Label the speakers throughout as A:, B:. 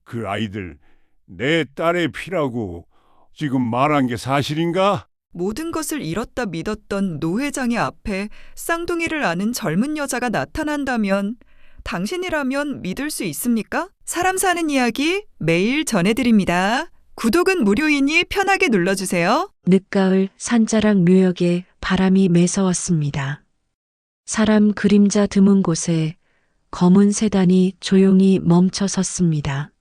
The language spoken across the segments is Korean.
A: 그 아이들 내 딸의 피라고 지금 말한 게 사실인가?
B: 모든 것을 잃었다 믿었던 노 회장의 앞에 쌍둥이를 아는 젊은 여자가 나타난다면 당신이라면 믿을 수 있습니까? 사람 사는 이야기 매일 전해드립니다. 구독은 무료이니 편하게 눌러주세요.
C: 늦가을 산자락 묘역에 바람이 매서웠습니다. 사람 그림자 드문 곳에 검은 세단이 조용히 멈춰 섰습니다.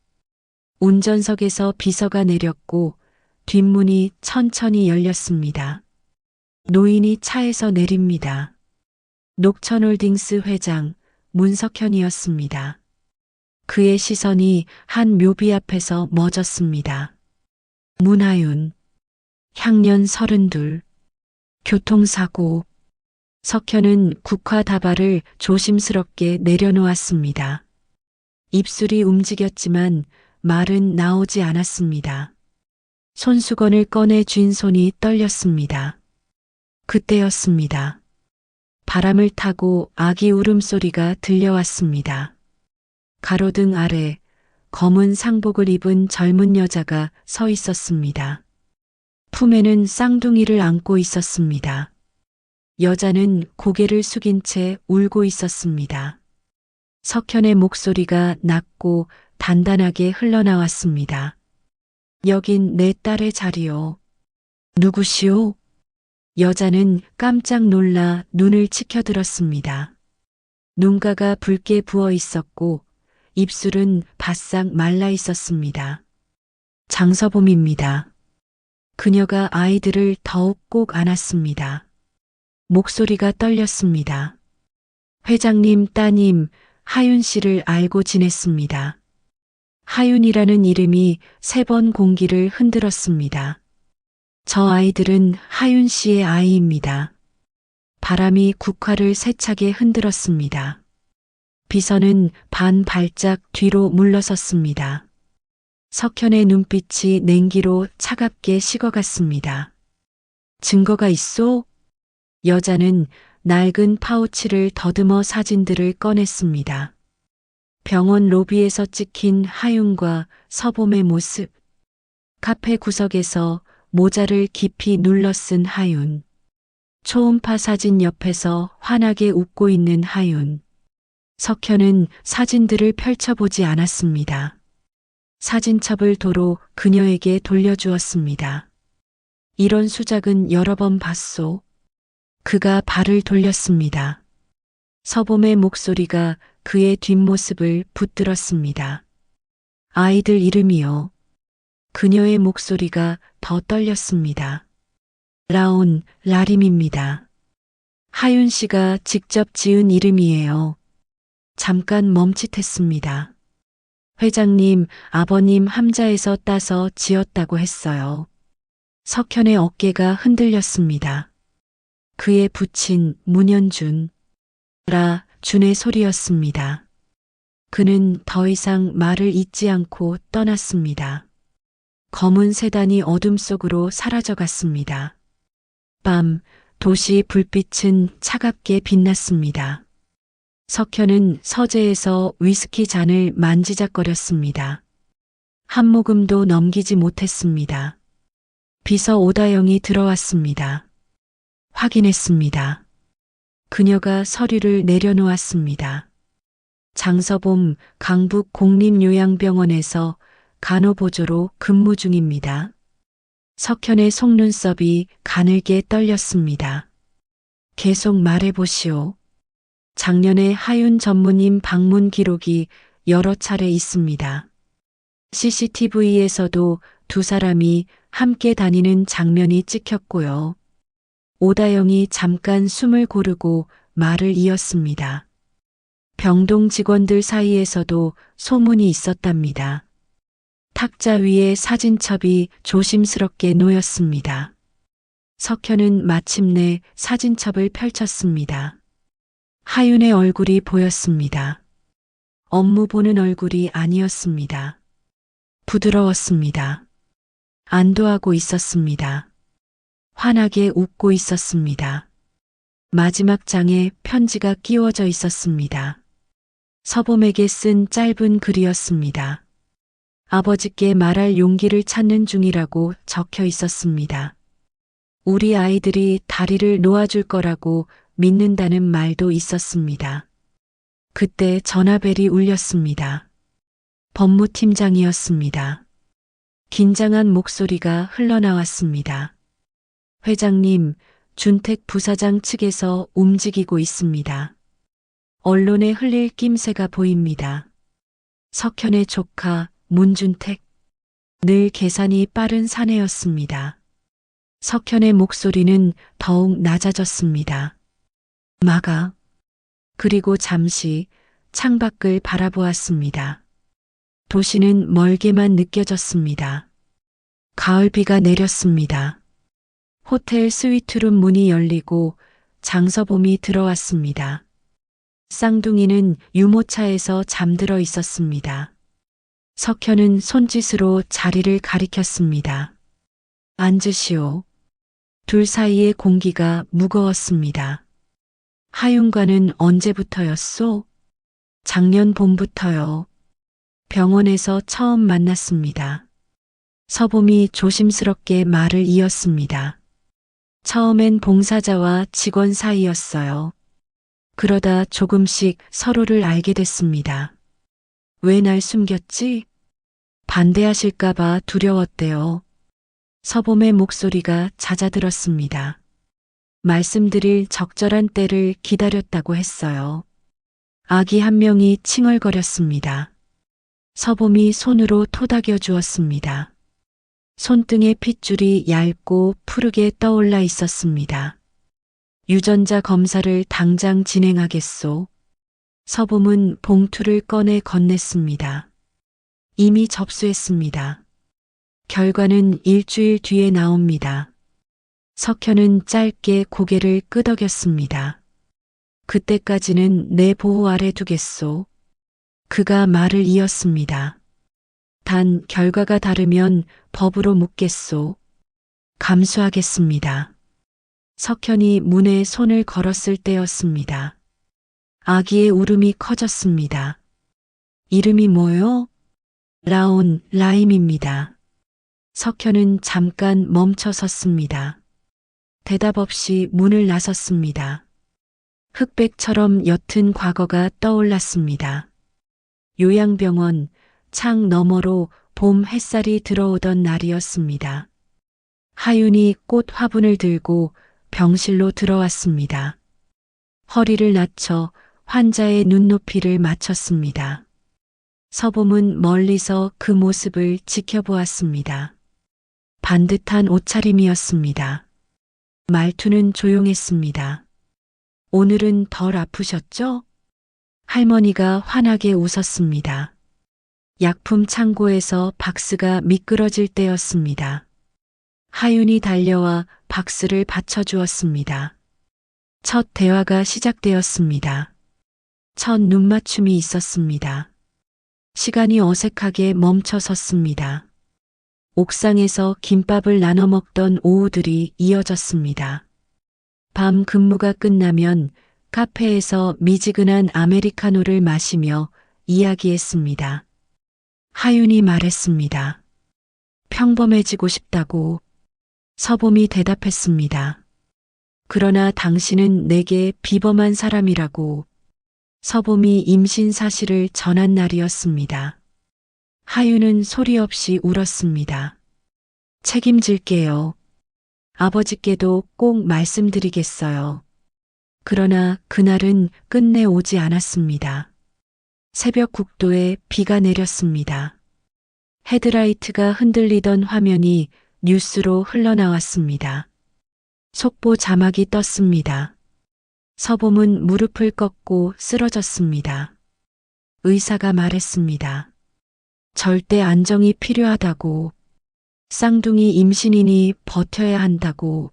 C: 운전석에서 비서가 내렸고 뒷문이 천천히 열렸습니다. 노인이 차에서 내립니다. 녹천홀딩스 회장 문석현이었습니다. 그의 시선이 한 묘비 앞에서 멎었습니다. 문하윤, 향년 32, 교통사고. 석현은 국화다발을 조심스럽게 내려놓았습니다. 입술이 움직였지만 말은 나오지 않았습니다. 손수건을 꺼내 쥔 손이 떨렸습니다. 그때였습니다. 바람을 타고 아기 울음소리가 들려왔습니다. 가로등 아래 검은 상복을 입은 젊은 여자가 서 있었습니다. 품에는 쌍둥이를 안고 있었습니다. 여자는 고개를 숙인 채 울고 있었습니다. 석현의 목소리가 낮고 단단하게 흘러나왔습니다. 여긴 내 딸의 자리요. 누구시오? 여자는 깜짝 놀라 눈을 치켜들었습니다. 눈가가 붉게 부어 있었고 입술은 바싹 말라 있었습니다. 장서봄입니다. 그녀가 아이들을 더욱 꼭 안았습니다. 목소리가 떨렸습니다. 회장님 따님 하윤 씨를 알고 지냈습니다. 하윤이라는 이름이 3번 공기를 흔들었습니다. 저 아이들은 하윤 씨의 아이입니다. 바람이 국화를 세차게 흔들었습니다. 비서는 반 발짝 뒤로 물러섰습니다. 석현의 눈빛이 냉기로 차갑게 식어갔습니다. 증거가 있소? 여자는 낡은 파우치를 더듬어 사진들을 꺼냈습니다. 병원 로비에서 찍힌 하윤과 서봄의 모습. 카페 구석에서 모자를 깊이 눌러 쓴 하윤. 초음파 사진 옆에서 환하게 웃고 있는 하윤. 석현은 사진들을 펼쳐보지 않았습니다. 사진첩을 도로 그녀에게 돌려주었습니다. 이런 수작은 여러 번 봤소. 그가 발을 돌렸습니다. 서봄의 목소리가 그의 뒷모습을 붙들었습니다. 아이들 이름이요. 그녀의 목소리가 더 떨렸습니다. 라온, 라림입니다. 하윤 씨가 직접 지은 이름이에요. 잠깐 멈칫했습니다. 회장님, 아버님 함자에서 따서 지었다고 했어요. 석현의 어깨가 흔들렸습니다. 그의 부친 문현준, 준의 소리였습니다. 그는 더 이상 말을 잇지 않고 떠났습니다. 검은 세단이 어둠 속으로 사라져갔습니다. 밤, 도시 불빛은 차갑게 빛났습니다. 석현은 서재에서 위스키 잔을 만지작거렸습니다. 한 모금도 넘기지 못했습니다. 비서 오다영이 들어왔습니다. 확인했습니다. 그녀가 서류를 내려놓았습니다. 장서봄 강북국립요양병원에서 간호보조로 근무 중입니다. 석현의 속눈썹이 가늘게 떨렸습니다. 계속 말해보시오. 작년에 하윤 전무님 방문 기록이 여러 차례 있습니다. CCTV에서도 2사람이 함께 다니는 장면이 찍혔고요. 오다영이 잠깐 숨을 고르고 말을 이었습니다. 병동 직원들 사이에서도 소문이 있었답니다. 탁자 위에 사진첩이 조심스럽게 놓였습니다. 석현은 마침내 사진첩을 펼쳤습니다. 하윤의 얼굴이 보였습니다. 업무 보는 얼굴이 아니었습니다. 부드러웠습니다. 안도하고 있었습니다. 환하게 웃고 있었습니다. 마지막 장에 편지가 끼워져 있었습니다. 서봄에게 쓴 짧은 글이었습니다. 아버지께 말할 용기를 찾는 중이라고 적혀 있었습니다. 우리 아이들이 다리를 놓아줄 거라고 믿는다는 말도 있었습니다. 그때 전화벨이 울렸습니다. 법무팀장이었습니다. 긴장한 목소리가 흘러나왔습니다. 회장님, 준택 부사장 측에서 움직이고 있습니다. 언론에 흘릴 낌새가 보입니다. 석현의 조카 문준택. 늘 계산이 빠른 사내였습니다. 석현의 목소리는 더욱 낮아졌습니다. 막아. 그리고 잠시 창밖을 바라보았습니다. 도시는 멀게만 느껴졌습니다. 가을비가 내렸습니다. 호텔 스위트룸 문이 열리고 장서봄이 들어왔습니다. 쌍둥이는 유모차에서 잠들어 있었습니다. 석현은 손짓으로 자리를 가리켰습니다. 앉으시오. 둘 사이의 공기가 무거웠습니다. 하윤과는 언제부터였소? 작년 봄부터요. 병원에서 처음 만났습니다. 서봄이 조심스럽게 말을 이었습니다. 처음엔 봉사자와 직원 사이였어요. 그러다 조금씩 서로를 알게 됐습니다. 왜 날 숨겼지? 반대하실까봐 두려웠대요. 서봄의 목소리가 잦아들었습니다. 말씀드릴 적절한 때를 기다렸다고 했어요. 아기 한 명이 칭얼거렸습니다. 서봄이 손으로 토닥여 주었습니다. 손등의 핏줄이 얇고 푸르게 떠올라 있었습니다. 유전자 검사를 당장 진행하겠소. 서봄은 봉투를 꺼내 건넸습니다. 이미 접수했습니다. 결과는 일주일 뒤에 나옵니다. 석현은 짧게 고개를 끄덕였습니다. 그때까지는 내 보호 아래 두겠소. 그가 말을 이었습니다. 단 결과가 다르면 법으로 묻겠소. 감수하겠습니다. 석현이 문에 손을 걸었을 때였습니다. 아기의 울음이 커졌습니다. 이름이 뭐요? 라임입니다. 석현은 잠깐 멈춰 섰습니다. 대답 없이 문을 나섰습니다. 흑백처럼 옅은 과거가 떠올랐습니다. 요양병원 창 너머로 봄 햇살이 들어오던 날이었습니다. 하윤이 꽃 화분을 들고 병실로 들어왔습니다. 허리를 낮춰 환자의 눈높이를 맞췄습니다. 서봄은 멀리서 그 모습을 지켜보았습니다. 반듯한 옷차림이었습니다. 말투는 조용했습니다. 오늘은 덜 아프셨죠? 할머니가 환하게 웃었습니다. 약품 창고에서 박스가 미끄러질 때였습니다. 하윤이 달려와 박스를 받쳐주었습니다. 첫 대화가 시작되었습니다. 첫 눈맞춤이 있었습니다. 시간이 어색하게 멈춰 섰습니다. 옥상에서 김밥을 나눠 먹던 오후들이 이어졌습니다. 밤 근무가 끝나면 카페에서 미지근한 아메리카노를 마시며 이야기했습니다. 하윤이 말했습니다. 평범해지고 싶다고. 서봄이 대답했습니다. 그러나 당신은 내게 비범한 사람이라고. 서봄이 임신 사실을 전한 날이었습니다. 하윤은 소리 없이 울었습니다. 책임질게요. 아버지께도 꼭 말씀드리겠어요. 그러나 그날은 끝내 오지 않았습니다. 새벽 국도에 비가 내렸습니다. 헤드라이트가 흔들리던 화면이 뉴스로 흘러나왔습니다. 속보 자막이 떴습니다. 서봄은 무릎을 꺾고 쓰러졌습니다. 의사가 말했습니다. 절대 안정이 필요하다고. 쌍둥이 임신이니 버텨야 한다고.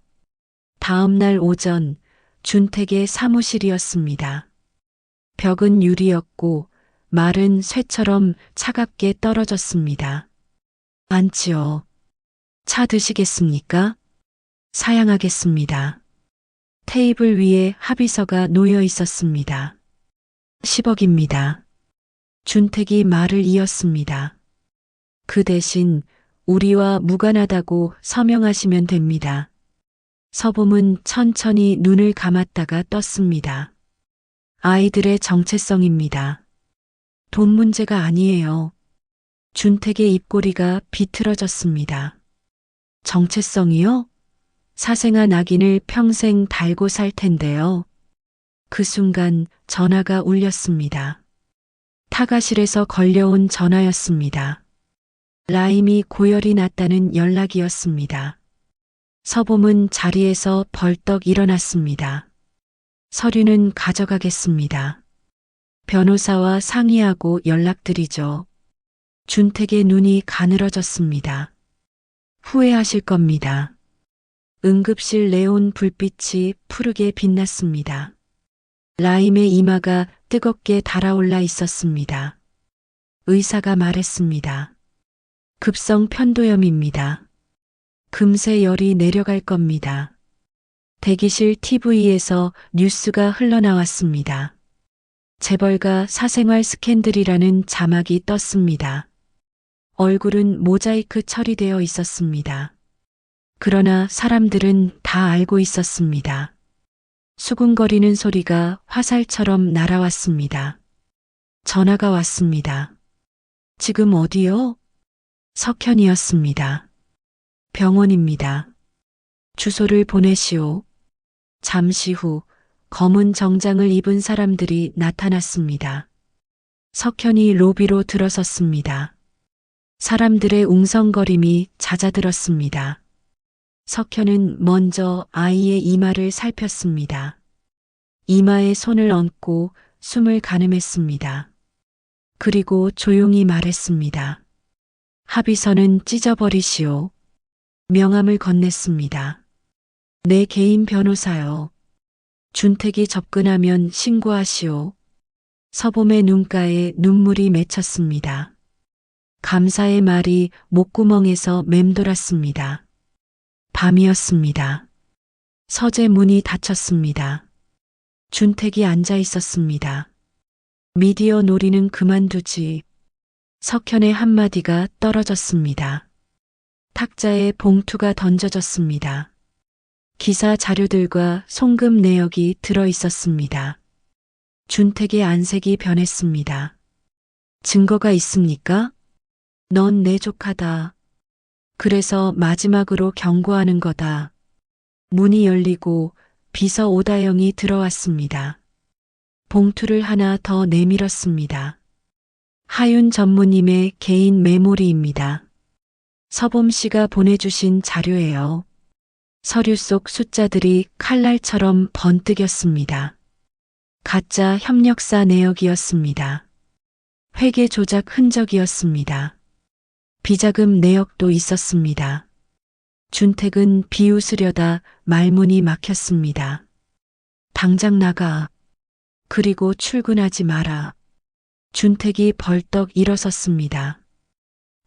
C: 다음 날 오전 준택의 사무실이었습니다. 벽은 유리였고 말은 쇠처럼 차갑게 떨어졌습니다. 앉지요. 차 드시겠습니까? 사양하겠습니다. 테이블 위에 합의서가 놓여 있었습니다. 10억입니다. 준택이 말을 이었습니다. 그 대신 우리와 무관하다고 서명하시면 됩니다. 서봄은 천천히 눈을 감았다가 떴습니다. 아이들의 정체성입니다. 돈 문제가 아니에요. 준택의 입꼬리가 비틀어졌습니다. 정체성이요? 사생아 낙인을 평생 달고 살 텐데요. 그 순간 전화가 울렸습니다. 타가실에서 걸려온 전화였습니다. 라임이 고열이 났다는 연락이었습니다. 서봄은 자리에서 벌떡 일어났습니다. 서류는 가져가겠습니다. 변호사와 상의하고 연락드리죠. 준택의 눈이 가늘어졌습니다. 후회하실 겁니다. 응급실 내온 불빛이 푸르게 빛났습니다. 라임의 이마가 뜨겁게 달아올라 있었습니다. 의사가 말했습니다. 급성 편도염입니다. 금세 열이 내려갈 겁니다. 대기실 TV에서 뉴스가 흘러나왔습니다. 재벌가 사생활 스캔들이라는 자막이 떴습니다. 얼굴은 모자이크 처리되어 있었습니다. 그러나 사람들은 다 알고 있었습니다. 수군거리는 소리가 화살처럼 날아왔습니다. 전화가 왔습니다. 지금 어디요? 석현이었습니다. 병원입니다. 주소를 보내시오. 잠시 후 검은 정장을 입은 사람들이 나타났습니다. 석현이 로비로 들어섰습니다. 사람들의 웅성거림이 잦아들었습니다. 석현은 먼저 아이의 이마를 살폈습니다. 이마에 손을 얹고 숨을 가늠했습니다. 그리고 조용히 말했습니다. 합의서는 찢어버리시오. 명함을 건넸습니다. 내 개인 변호사요. 준택이 접근하면 신고하시오. 서봄의 눈가에 눈물이 맺혔습니다. 감사의 말이 목구멍에서 맴돌았습니다. 밤이었습니다. 서재 문이 닫혔습니다. 준택이 앉아 있었습니다. 미디어 놀이는 그만두지. 석현의 한마디가 떨어졌습니다. 탁자에 봉투가 던져졌습니다. 기사 자료들과 송금 내역이 들어 있었습니다. 준택의 안색이 변했습니다. 증거가 있습니까? 넌 내 조카다. 그래서 마지막으로 경고하는 거다. 문이 열리고 비서 오다영이 들어왔습니다. 봉투를 하나 더 내밀었습니다. 하윤 전무님의 개인 메모리입니다. 서봄 씨가 보내주신 자료예요. 서류 속 숫자들이 칼날처럼 번뜩였습니다. 가짜 협력사 내역이었습니다. 회계 조작 흔적이었습니다. 비자금 내역도 있었습니다. 준택은 비웃으려다 말문이 막혔습니다. 당장 나가. 그리고 출근하지 마라. 준택이 벌떡 일어섰습니다.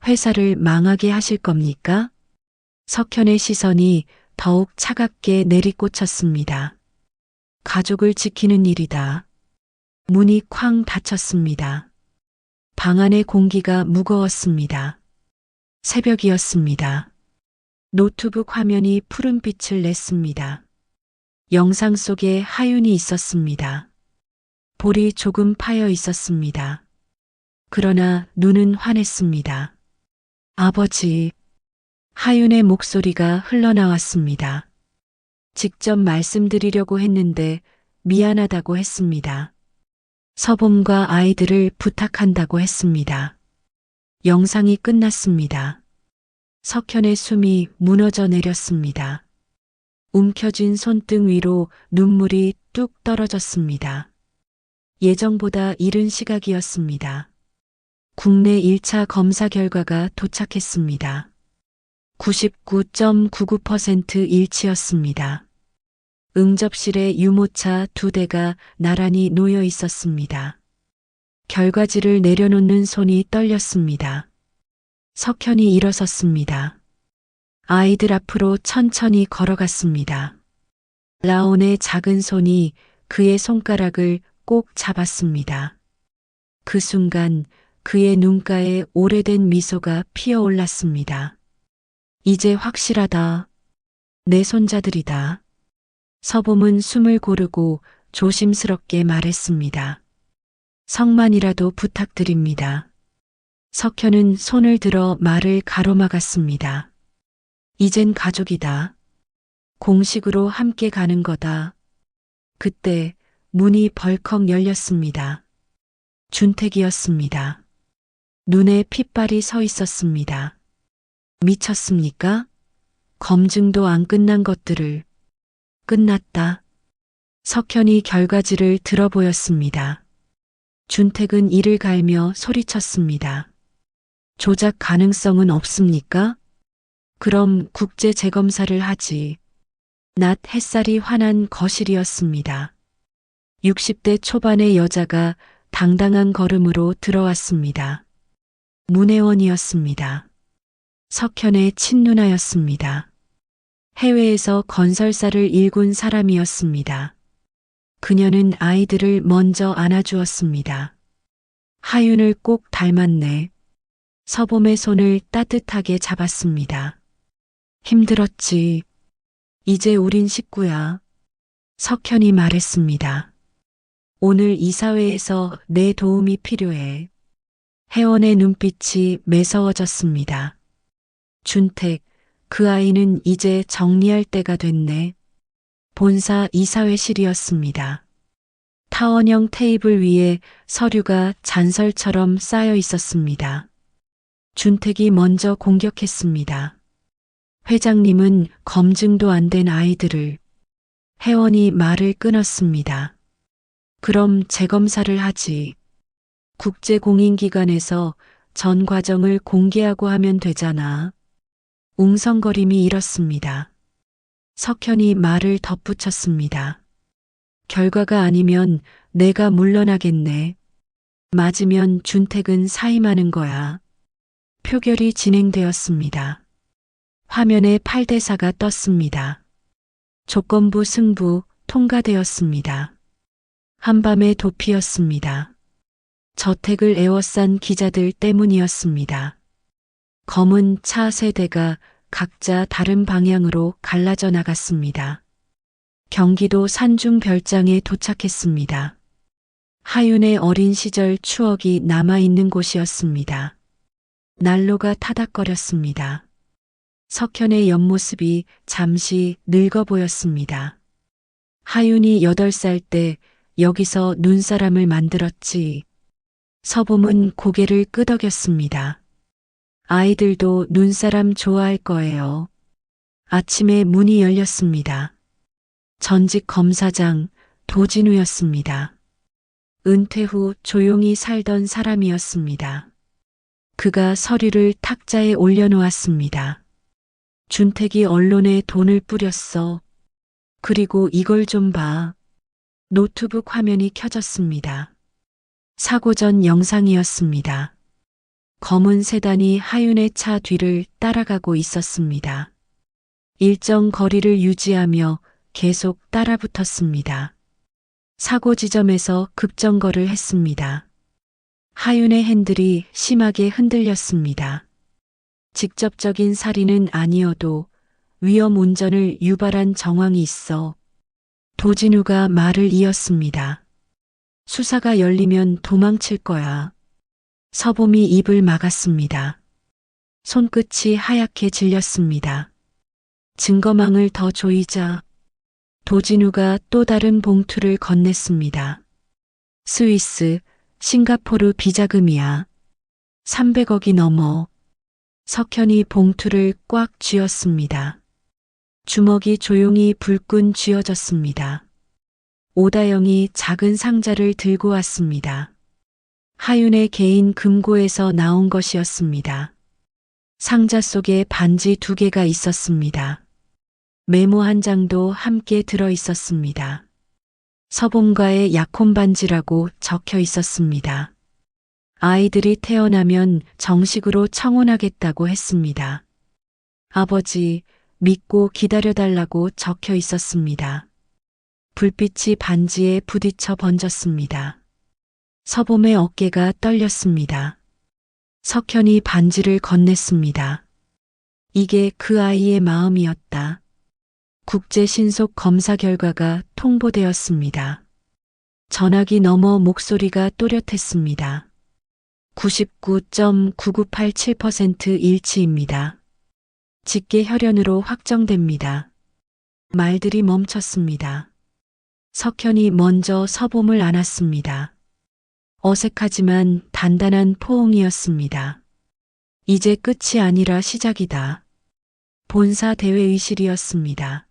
C: 회사를 망하게 하실 겁니까? 석현의 시선이 더욱 차갑게 내리꽂혔습니다. 가족을 지키는 일이다. 문이 쾅 닫혔습니다. 방 안의 공기가 무거웠습니다. 새벽이었습니다. 노트북 화면이 푸른빛을 냈습니다. 영상 속에 하윤이 있었습니다. 볼이 조금 파여 있었습니다. 그러나 눈은 환했습니다. 아버지. 하윤의 목소리가 흘러나왔습니다. 직접 말씀드리려고 했는데 미안하다고 했습니다. 서봄과 아이들을 부탁한다고 했습니다. 영상이 끝났습니다. 석현의 숨이 무너져 내렸습니다. 움켜쥔 손등 위로 눈물이 뚝 떨어졌습니다. 예정보다 이른 시각이었습니다. 국내 1차 검사 결과가 도착했습니다. 99.99% 일치였습니다. 응접실에 유모차 2대가 나란히 놓여 있었습니다. 결과지를 내려놓는 손이 떨렸습니다. 석현이 일어섰습니다. 아이들 앞으로 천천히 걸어갔습니다. 라온의 작은 손이 그의 손가락을 꼭 잡았습니다. 그 순간 그의 눈가에 오래된 미소가 피어올랐습니다. 이제 확실하다. 내 손자들이다. 서봄은 숨을 고르고 조심스럽게 말했습니다. 성만이라도 부탁드립니다. 석현은 손을 들어 말을 가로막았습니다. 이젠 가족이다. 공식으로 함께 가는 거다. 그때 문이 벌컥 열렸습니다. 준택이었습니다. 눈에 핏발이 서 있었습니다. 미쳤습니까? 검증도 안 끝난 것들을. 끝났다. 석현이 결과지를 들어보였습니다. 준택은 이를 갈며 소리쳤습니다. 조작 가능성은 없습니까? 그럼 국제 재검사를 하지. 낮 햇살이 환한 거실이었습니다. 60대 초반의 여자가 당당한 걸음으로 들어왔습니다. 문혜원이었습니다. 석현의 친누나였습니다. 해외에서 건설사를 일군 사람이었습니다. 그녀는 아이들을 먼저 안아주었습니다. 하윤을 꼭 닮았네. 서봄의 손을 따뜻하게 잡았습니다. 힘들었지. 이제 우린 식구야. 석현이 말했습니다. 오늘 이사회에서 내 도움이 필요해. 혜원의 눈빛이 매서워졌습니다. 준택, 그 아이는 이제 정리할 때가 됐네. 본사 이사회실이었습니다. 타원형 테이블 위에 서류가 잔설처럼 쌓여 있었습니다. 준택이 먼저 공격했습니다. 회장님은 검증도 안 된 아이들을. 혜원이 말을 끊었습니다. 그럼 재검사를 하지. 국제공인기관에서 전 과정을 공개하고 하면 되잖아. 웅성거림이 일었습니다. 석현이 말을 덧붙였습니다. 결과가 아니면 내가 물러나겠네. 맞으면 준택은 사임하는 거야. 표결이 진행되었습니다. 화면에 8대4가 떴습니다. 조건부 승부 통과되었습니다. 한밤의 도피였습니다. 저택을 에워싼 기자들 때문이었습니다. 검은 차 세 대가 각자 다른 방향으로 갈라져 나갔습니다. 경기도 산중별장에 도착했습니다. 하윤의 어린 시절 추억이 남아있는 곳이었습니다. 난로가 타닥거렸습니다. 석현의 옆모습이 잠시 늙어 보였습니다. 하윤이 8살 때 여기서 눈사람을 만들었지. 서봄은 고개를 끄덕였습니다. 아이들도 눈사람 좋아할 거예요. 아침에 문이 열렸습니다. 전직 검사장 도진우였습니다. 은퇴 후 조용히 살던 사람이었습니다. 그가 서류를 탁자에 올려놓았습니다. 준택이 언론에 돈을 뿌렸어. 그리고 이걸 좀 봐. 노트북 화면이 켜졌습니다. 사고 전 영상이었습니다. 검은 세단이 하윤의 차 뒤를 따라가고 있었습니다. 일정 거리를 유지하며 계속 따라붙었습니다. 사고 지점에서 급정거를 했습니다. 하윤의 핸들이 심하게 흔들렸습니다. 직접적인 살인은 아니어도 위험 운전을 유발한 정황이 있어. 도진우가 말을 이었습니다. 수사가 열리면 도망칠 거야. 서봄이 입을 막았습니다. 손끝이 하얗게 질렸습니다. 증거망을 더 조이자. 도진우가 또 다른 봉투를 건넸습니다. 스위스, 싱가포르 비자금이야. 300억이 넘어. 석현이 봉투를 꽉 쥐었습니다. 주먹이 조용히 불끈 쥐어졌습니다. 오다영이 작은 상자를 들고 왔습니다. 하윤의 개인 금고에서 나온 것이었습니다. 상자 속에 반지 2개가 있었습니다. 메모 한 장도 함께 들어 있었습니다. 서봄과의 약혼 반지라고 적혀 있었습니다. 아이들이 태어나면 정식으로 청혼하겠다고 했습니다. 아버지, 믿고 기다려달라고 적혀 있었습니다. 불빛이 반지에 부딪혀 번졌습니다. 서봄의 어깨가 떨렸습니다. 석현이 반지를 건넸습니다. 이게 그 아이의 마음이었다. 국제 신속 검사 결과가 통보되었습니다. 전화기 너머 목소리가 또렷했습니다. 99.9987% 일치입니다. 직계 혈연으로 확정됩니다. 말들이 멈췄습니다. 석현이 먼저 서봄을 안았습니다. 어색하지만 단단한 포옹이었습니다. 이제 끝이 아니라 시작이다. 본사 대회의실이었습니다.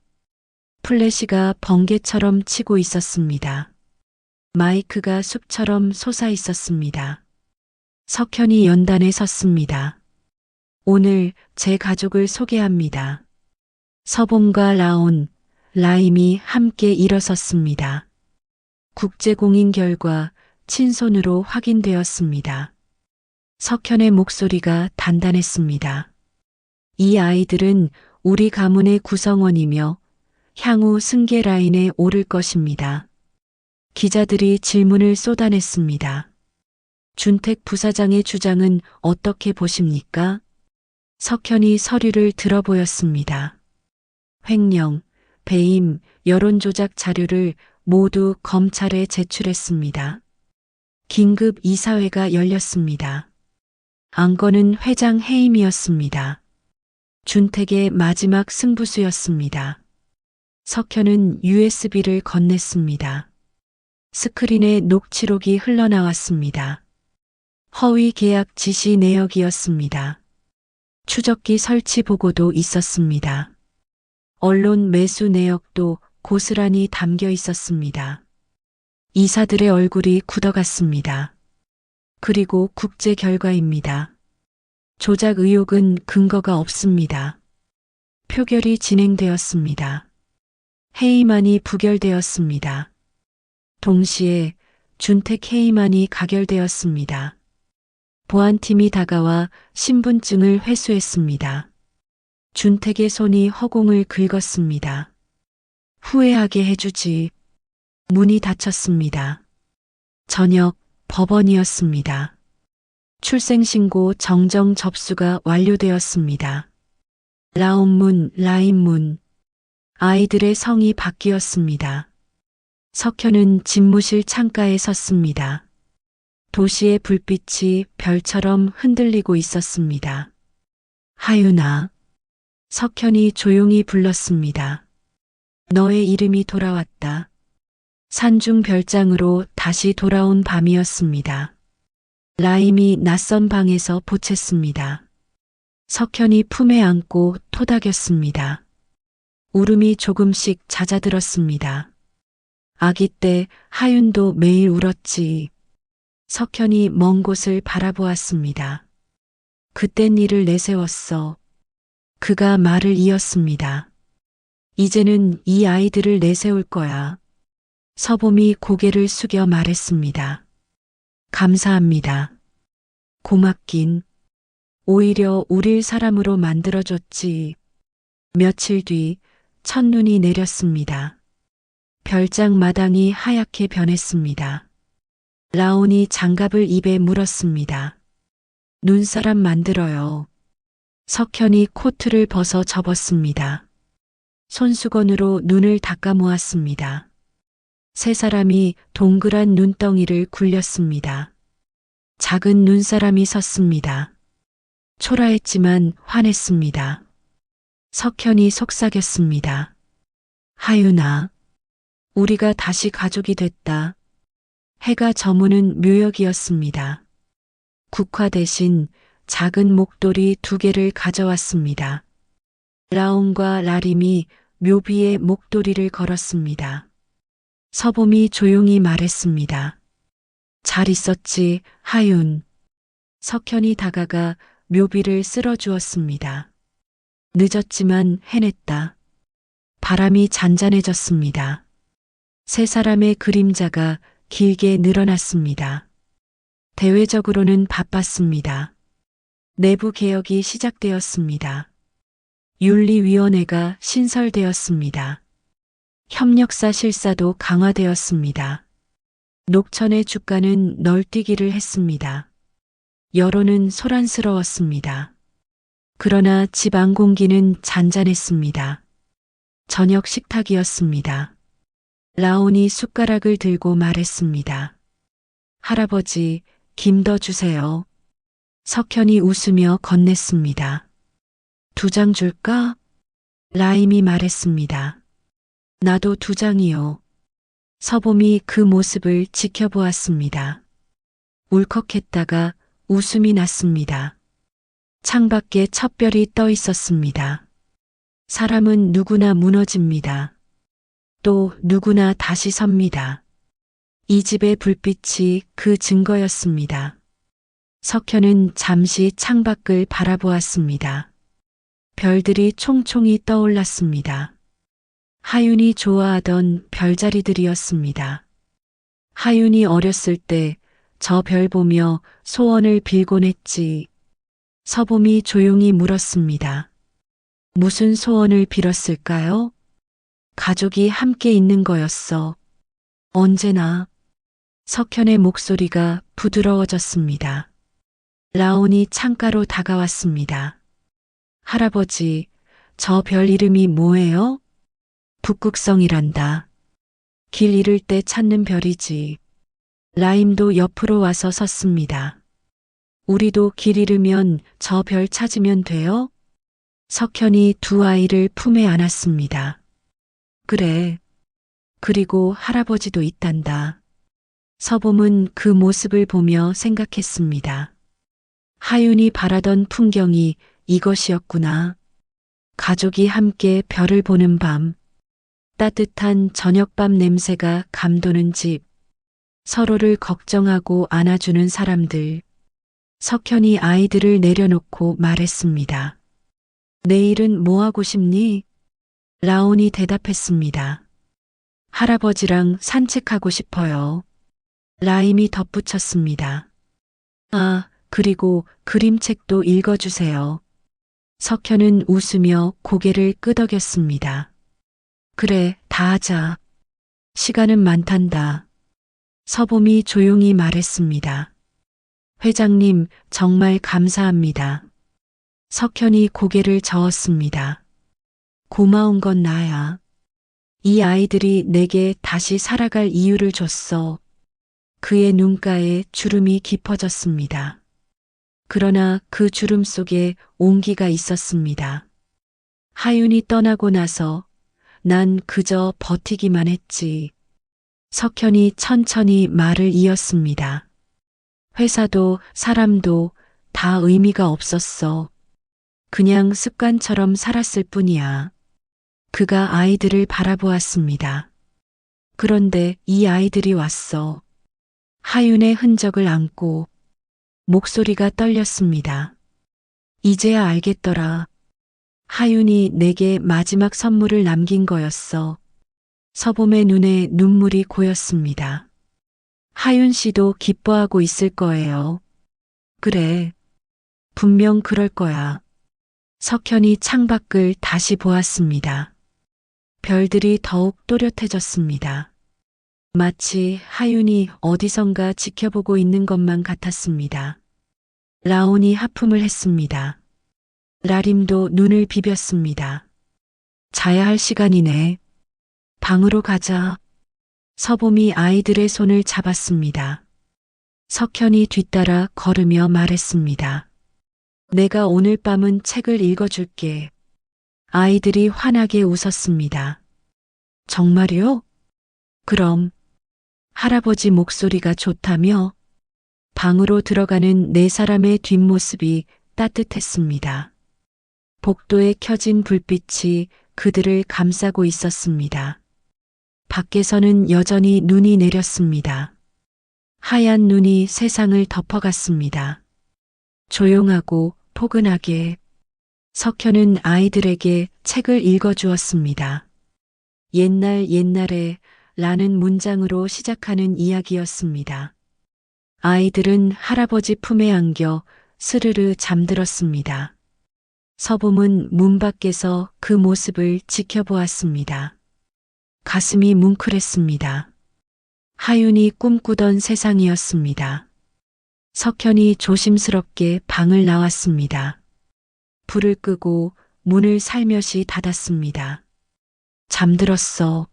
C: 플래시가 번개처럼 치고 있었습니다. 마이크가 숲처럼 솟아 있었습니다. 석현이 연단에 섰습니다. 오늘 제 가족을 소개합니다. 서봄과 라온, 라임이 함께 일어섰습니다. 국제공인 결과 친손으로 확인되었습니다. 석현의 목소리가 단단했습니다. 이 아이들은 우리 가문의 구성원이며 향후 승계 라인에 오를 것입니다. 기자들이 질문을 쏟아냈습니다. 준택 부사장의 주장은 어떻게 보십니까? 석현이 서류를 들어보였습니다. 횡령, 배임, 여론조작 자료를 모두 검찰에 제출했습니다. 긴급 이사회가 열렸습니다. 안건은 회장 해임이었습니다. 준택의 마지막 승부수였습니다. 석현은 USB를 건넸습니다. 스크린에 녹취록이 흘러나왔습니다. 허위 계약 지시 내역이었습니다. 추적기 설치 보고도 있었습니다. 언론 매수 내역도 고스란히 담겨 있었습니다. 이사들의 얼굴이 굳어갔습니다. 그리고 국제 결과입니다. 조작 의혹은 근거가 없습니다. 표결이 진행되었습니다. 해임안이 부결되었습니다. 동시에 준택 해임안이 가결되었습니다. 보안팀이 다가와 신분증을 회수했습니다. 준택의 손이 허공을 긁었습니다. 후회하게 해주지. 문이 닫혔습니다. 저녁 법원이었습니다. 출생신고 정정 접수가 완료되었습니다. 라온문, 라임문. 아이들의 성이 바뀌었습니다. 석현은 집무실 창가에 섰습니다. 도시의 불빛이 별처럼 흔들리고 있었습니다. 하윤아. 석현이 조용히 불렀습니다. 너의 이름이 돌아왔다. 산중 별장으로 다시 돌아온 밤이었습니다. 라임이 낯선 방에서 보챘습니다. 석현이 품에 안고 토닥였습니다. 울음이 조금씩 잦아들었습니다. 아기 때 하윤도 매일 울었지. 석현이 먼 곳을 바라보았습니다. 그땐 이를 내세웠어. 그가 말을 이었습니다. 이제는 이 아이들을 내세울 거야. 서봄이 고개를 숙여 말했습니다. 감사합니다. 고맙긴. 오히려 우릴 사람으로 만들어줬지. 며칠 뒤 첫눈이 내렸습니다. 별장 마당이 하얗게 변했습니다. 라온이 장갑을 입에 물었습니다. 눈사람 만들어요. 석현이 코트를 벗어 접었습니다. 손수건으로 눈을 닦아 모았습니다. 세 사람이 동그란 눈덩이를 굴렸습니다. 작은 눈사람이 섰습니다. 초라했지만 환했습니다. 석현이 속삭였습니다. 하윤아, 우리가 다시 가족이 됐다. 해가 저무는 묘역이었습니다. 국화 대신 작은 목도리 2개를 가져왔습니다. 라온과 라림이 묘비에 목도리를 걸었습니다. 서봄이 조용히 말했습니다. 잘 있었지, 하윤. 석현이 다가가 묘비를 쓸어주었습니다. 늦었지만 해냈다. 바람이 잔잔해졌습니다. 세 사람의 그림자가 길게 늘어났습니다. 대외적으로는 바빴습니다. 내부 개혁이 시작되었습니다. 윤리위원회가 신설되었습니다. 협력사 실사도 강화되었습니다. 녹천의 주가는 널뛰기를 했습니다. 여론은 소란스러웠습니다. 그러나 집 안 공기는 잔잔했습니다. 저녁 식탁이었습니다. 라온이 숟가락을 들고 말했습니다. 할아버지, 김 더 주세요. 석현이 웃으며 건넸습니다. 2장 줄까? 라임이 말했습니다. 나도 2장이요. 서봄이 그 모습을 지켜보았습니다. 울컥했다가 웃음이 났습니다. 창밖에 첫 별이 떠 있었습니다. 사람은 누구나 무너집니다. 또 누구나 다시 섭니다. 이 집의 불빛이 그 증거였습니다. 석현은 잠시 창밖을 바라보았습니다. 별들이 총총히 떠올랐습니다. 하윤이 좋아하던 별자리들이었습니다. 하윤이 어렸을 때 저 별 보며 소원을 빌곤 했지. 서봄이 조용히 물었습니다. 무슨 소원을 빌었을까요? 가족이 함께 있는 거였어. 언제나. 석현의 목소리가 부드러워졌습니다. 라온이 창가로 다가왔습니다. 할아버지, 저 별 이름이 뭐예요? 북극성이란다. 길 잃을 때 찾는 별이지. 라임도 옆으로 와서 섰습니다. 우리도 길 잃으면 저 별 찾으면 돼요? 석현이 2아이를 품에 안았습니다. 그래. 그리고 할아버지도 있단다. 서봄은 그 모습을 보며 생각했습니다. 하윤이 바라던 풍경이 이것이었구나. 가족이 함께 별을 보는 밤. 따뜻한 저녁밤 냄새가 감도는 집. 서로를 걱정하고 안아주는 사람들. 석현이 아이들을 내려놓고 말했습니다. 내일은 뭐 하고 싶니? 라온이 대답했습니다. 할아버지랑 산책하고 싶어요. 라임이 덧붙였습니다. 아, 그리고 그림책도 읽어주세요. 석현은 웃으며 고개를 끄덕였습니다. 그래, 다 하자. 시간은 많단다. 서봄이 조용히 말했습니다. 회장님, 정말 감사합니다. 석현이 고개를 저었습니다. 고마운 건 나야. 이 아이들이 내게 다시 살아갈 이유를 줬어. 그의 눈가에 주름이 깊어졌습니다. 그러나 그 주름 속에 온기가 있었습니다. 하윤이 떠나고 나서 난 그저 버티기만 했지. 석현이 천천히 말을 이었습니다. 회사도 사람도 다 의미가 없었어. 그냥 습관처럼 살았을 뿐이야. 그가 아이들을 바라보았습니다. 그런데 이 아이들이 왔어. 하윤의 흔적을 안고 목소리가 떨렸습니다. 이제야 알겠더라. 하윤이 내게 마지막 선물을 남긴 거였어. 서봄의 눈에 눈물이 고였습니다. 하윤 씨도 기뻐하고 있을 거예요. 그래. 분명 그럴 거야. 석현이 창밖을 다시 보았습니다. 별들이 더욱 또렷해졌습니다. 마치 하윤이 어디선가 지켜보고 있는 것만 같았습니다. 라온이 하품을 했습니다. 라림도 눈을 비볐습니다. 자야 할 시간이네. 방으로 가자. 서봄이 아이들의 손을 잡았습니다. 석현이 뒤따라 걸으며 말했습니다. 내가 오늘 밤은 책을 읽어줄게. 아이들이 환하게 웃었습니다. 정말요? 그럼. 할아버지 목소리가 좋다며? 방으로 들어가는 4사람의 뒷모습이 따뜻했습니다. 복도에 켜진 불빛이 그들을 감싸고 있었습니다. 밖에서는 여전히 눈이 내렸습니다. 하얀 눈이 세상을 덮어갔습니다. 조용하고 포근하게 석현은 아이들에게 책을 읽어주었습니다. 옛날 옛날에 라는 문장으로 시작하는 이야기였습니다. 아이들은 할아버지 품에 안겨 스르르 잠들었습니다. 서봄은 문 밖에서 그 모습을 지켜보았습니다. 가슴이 뭉클했습니다. 하윤이 꿈꾸던 세상이었습니다. 석현이 조심스럽게 방을 나왔습니다. 불을 끄고 문을 살며시 닫았습니다. 잠들었어.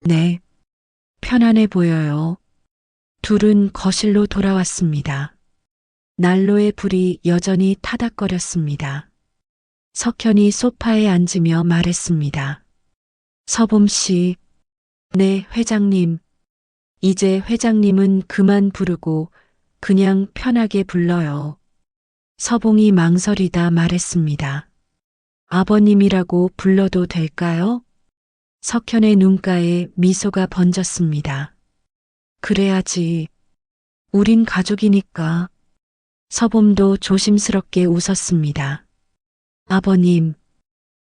C: 네. 편안해 보여요. 둘은 거실로 돌아왔습니다. 난로의 불이 여전히 타닥거렸습니다. 석현이 소파에 앉으며 말했습니다. 서봄 씨. 네, 회장님. 이제 회장님은 그만 부르고 그냥 편하게 불러요. 서봉이 망설이다 말했습니다. 아버님이라고 불러도 될까요? 석현의 눈가에 미소가 번졌습니다. 그래야지. 우린 가족이니까. 서봄도 조심스럽게 웃었습니다. 아버님.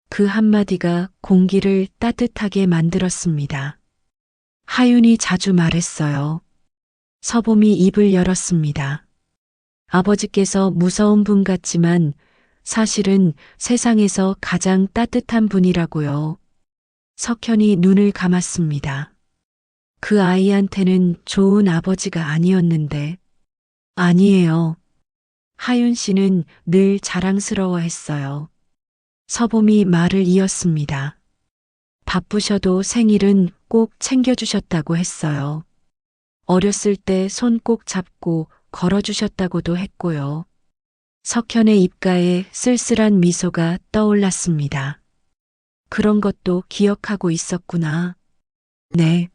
C: 그 한마디가 공기를 따뜻하게 만들었습니다. 하윤이 자주 말했어요. 서봄이 입을 열었습니다. 아버지께서 무서운 분 같지만 사실은 세상에서 가장 따뜻한 분이라고요. 석현이 눈을 감았습니다. 그 아이한테는 좋은 아버지가 아니었는데. 아니에요. 하윤 씨는 늘 자랑스러워했어요. 서봄이 말을 이었습니다. 바쁘셔도 생일은 꼭 챙겨주셨다고 했어요. 어렸을 때 손 꼭 잡고 걸어주셨다고도 했고요. 석현의 입가에 쓸쓸한 미소가 떠올랐습니다. 그런 것도 기억하고 있었구나. 네.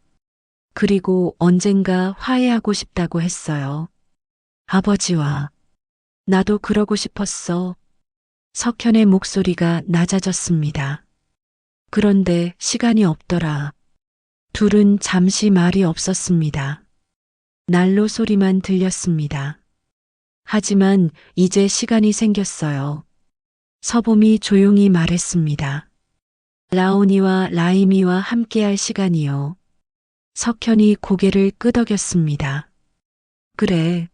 C: 그리고 언젠가 화해하고 싶다고 했어요. 아버지와. 나도 그러고 싶었어. 석현의 목소리가 낮아졌습니다. 그런데 시간이 없더라. 둘은 잠시 말이 없었습니다. 난로 소리만 들렸습니다. 하지만 이제 시간이 생겼어요. 서봄이 조용히 말했습니다. 라온이와 라임이와 함께할 시간이요. 석현이 고개를 끄덕였습니다. 그래.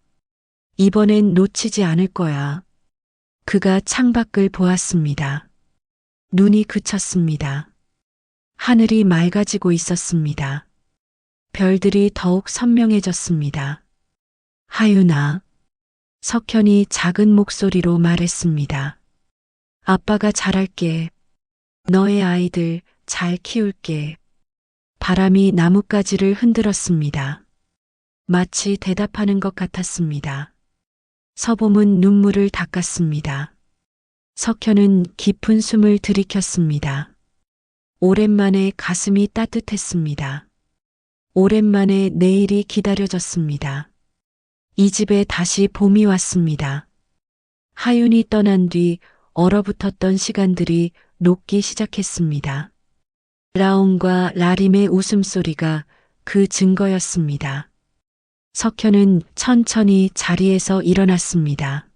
C: 이번엔 놓치지 않을 거야. 그가 창밖을 보았습니다. 눈이 그쳤습니다. 하늘이 맑아지고 있었습니다. 별들이 더욱 선명해졌습니다. 하윤아. 석현이 작은 목소리로 말했습니다. 아빠가 잘할게. 너의 아이들 잘 키울게. 바람이 나뭇가지를 흔들었습니다. 마치 대답하는 것 같았습니다. 서봄은 눈물을 닦았습니다. 석현은 깊은 숨을 들이켰습니다. 오랜만에 가슴이 따뜻했습니다. 오랜만에 내일이 기다려졌습니다. 이 집에 다시 봄이 왔습니다. 하윤이 떠난 뒤 얼어붙었던 시간들이 녹기 시작했습니다. 라온과 라림의 웃음소리가 그 증거였습니다. 석현은 천천히 자리에서 일어났습니다.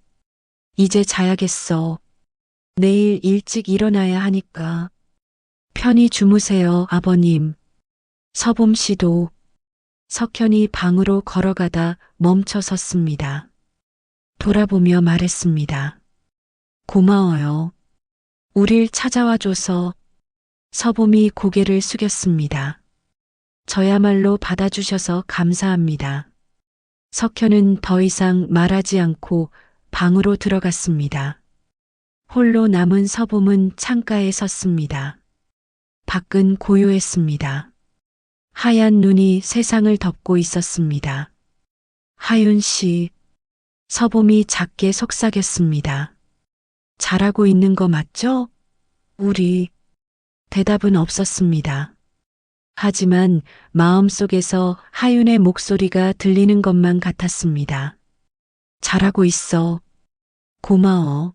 C: 이제 자야겠어. 내일 일찍 일어나야 하니까. 편히 주무세요, 아버님. 서봄 씨도. 석현이 방으로 걸어가다 멈춰 섰습니다. 돌아보며 말했습니다. 고마워요. 우릴 찾아와줘서. 서봄이 고개를 숙였습니다. 저야말로 받아주셔서 감사합니다. 석현은 더 이상 말하지 않고 방으로 들어갔습니다. 홀로 남은 서봄은 창가에 섰습니다. 밖은 고요했습니다. 하얀 눈이 세상을 덮고 있었습니다. 하윤 씨. 서봄이 작게 속삭였습니다. 잘하고 있는 거 맞죠? 우리. 대답은 없었습니다. 하지만 마음속에서 하윤의 목소리가 들리는 것만 같았습니다. 잘하고 있어. 고마워.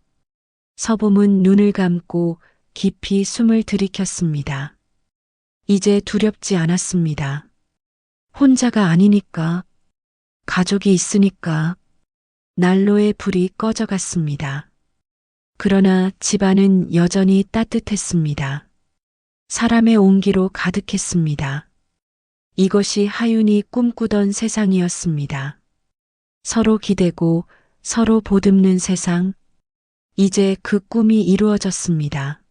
C: 서봄은 눈을 감고 깊이 숨을 들이켰습니다. 이제 두렵지 않았습니다. 혼자가 아니니까. 가족이 있으니까. 난로의 불이 꺼져갔습니다. 그러나 집안은 여전히 따뜻했습니다. 사람의 온기로 가득했습니다. 이것이 하윤이 꿈꾸던 세상이었습니다. 서로 기대고 서로 보듬는 세상. 이제 그 꿈이 이루어졌습니다.